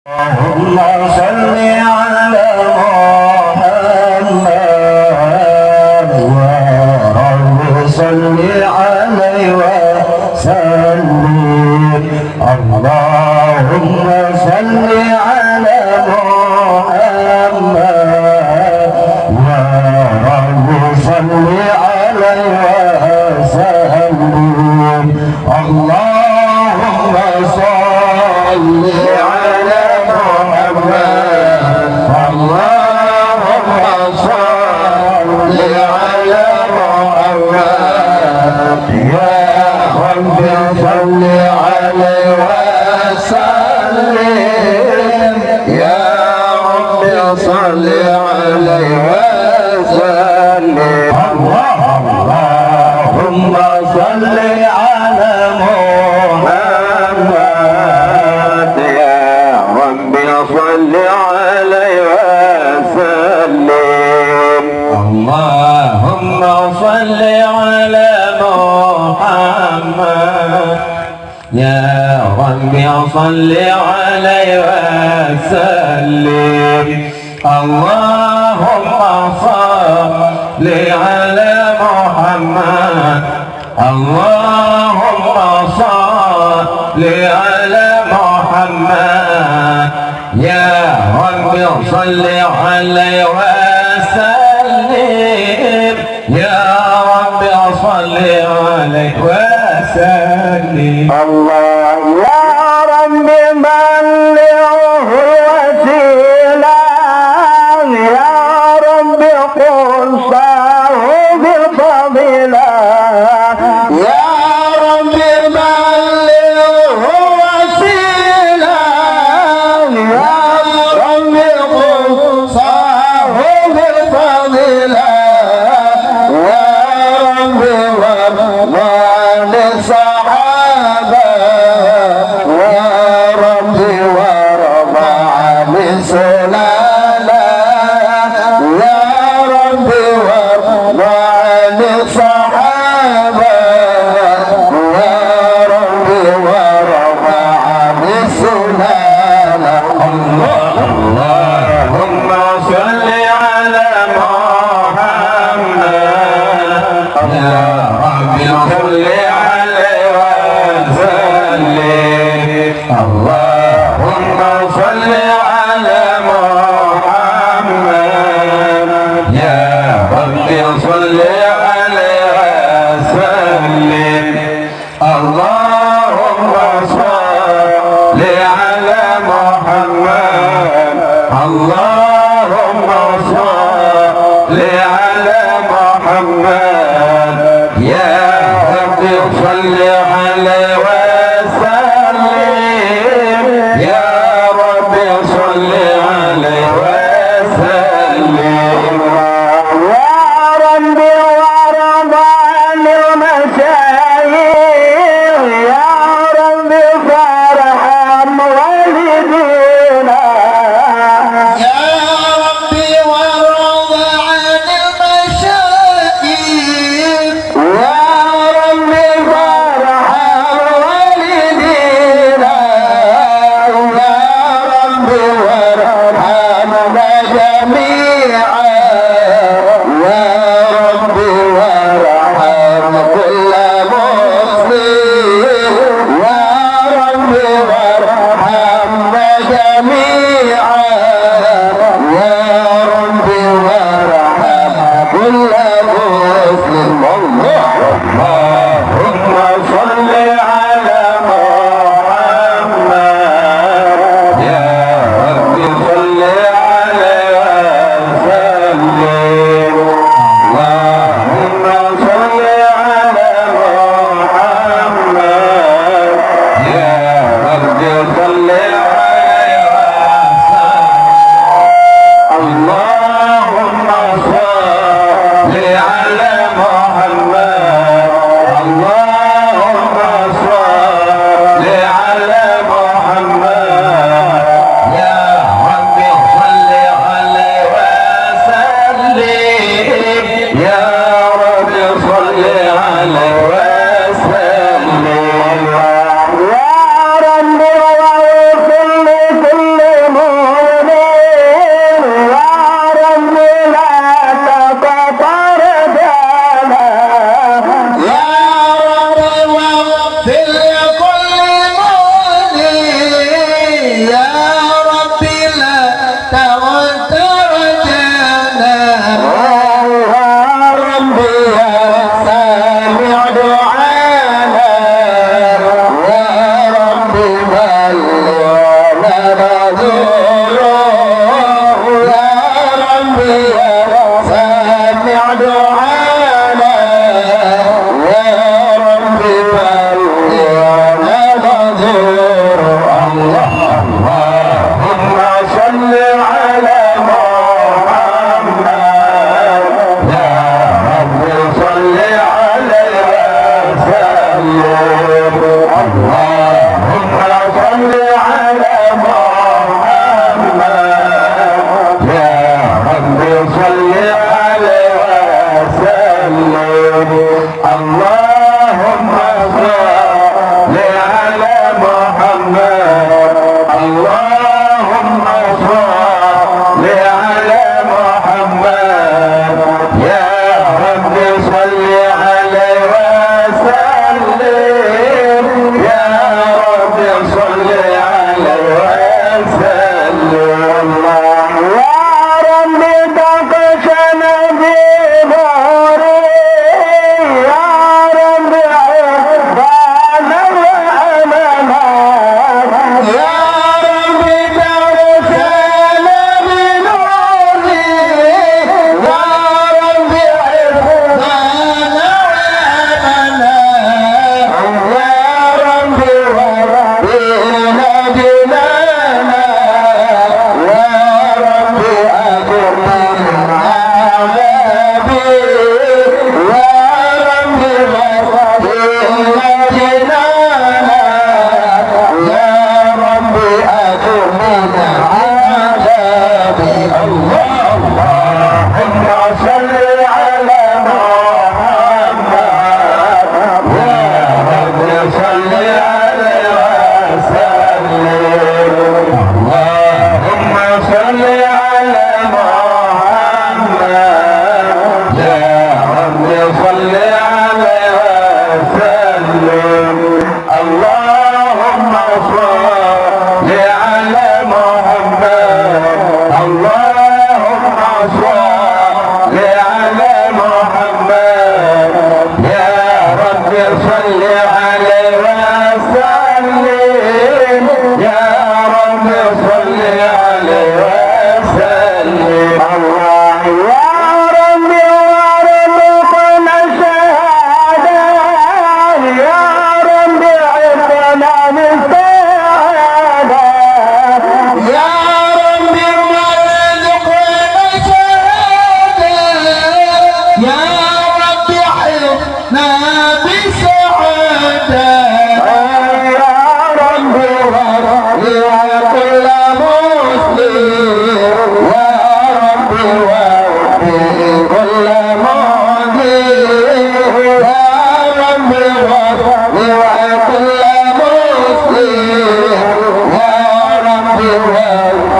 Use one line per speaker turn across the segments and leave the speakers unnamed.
اللهم صل على محمد يا رب صل عليه وسلم. اللهم صل على محمد يا رب صل عليه وسلم. اللهم صل على يا رب صل عليه وسلم. اللهم صل على محمد. اللهم صل على محمد يا رب صل عليه وسلم. يا رب صل عليه وسلم. الله يا رب بلغه الوسيلة. يا رب قصه بفضله. يا رب بلغه الوسيلة. يا رب قصه بفضله. يا رب وارض الصحابة. يا رب وارض عن السلالة. يا رب وارض عن الصحابة. يا رب وارض عن السلالة. اللهم صل على محمد. يا رب صل عليه وسلم. اللهم صل على محمد. يا رب صل عليه وسلم. اللهم صل على محمد. اللهم صل على محمد. يا رب صل عليه وسلم. يا رب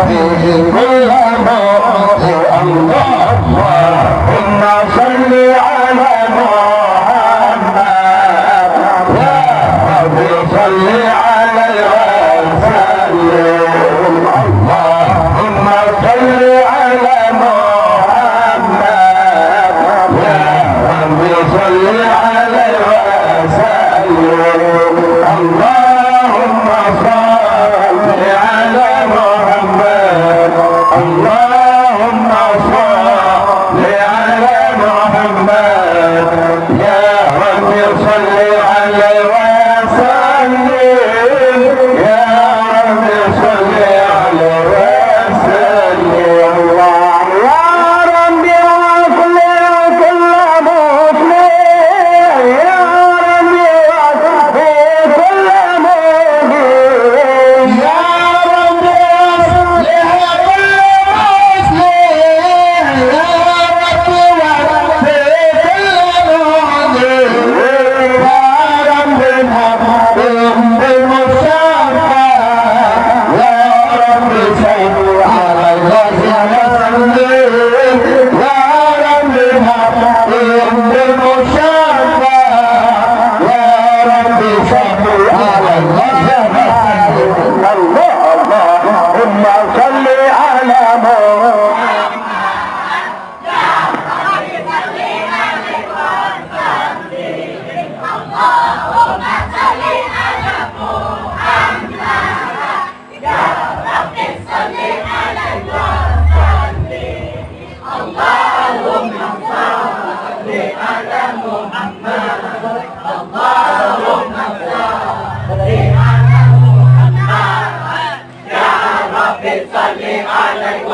كل موت اللهم صل على محمد يا رب صل عليه وسلم اللهم صل على محمد يا رب صل عليه وسلم اللهم صل على محمد اللهم صل على محمد يا رب صل عليه وسلم يا رب صل عليه وسلم الله يا رب وكل كل مسلم يا رب وكل كل مؤمن يا رب وكل كل مسلم يا رب وكل كل مؤمن يا رب محمد بالمصطفى يا رب صل على وسلم يا رب محمد بالمصطفى يا رب صل على وسلم الله اللهم صل على محمد صل عليه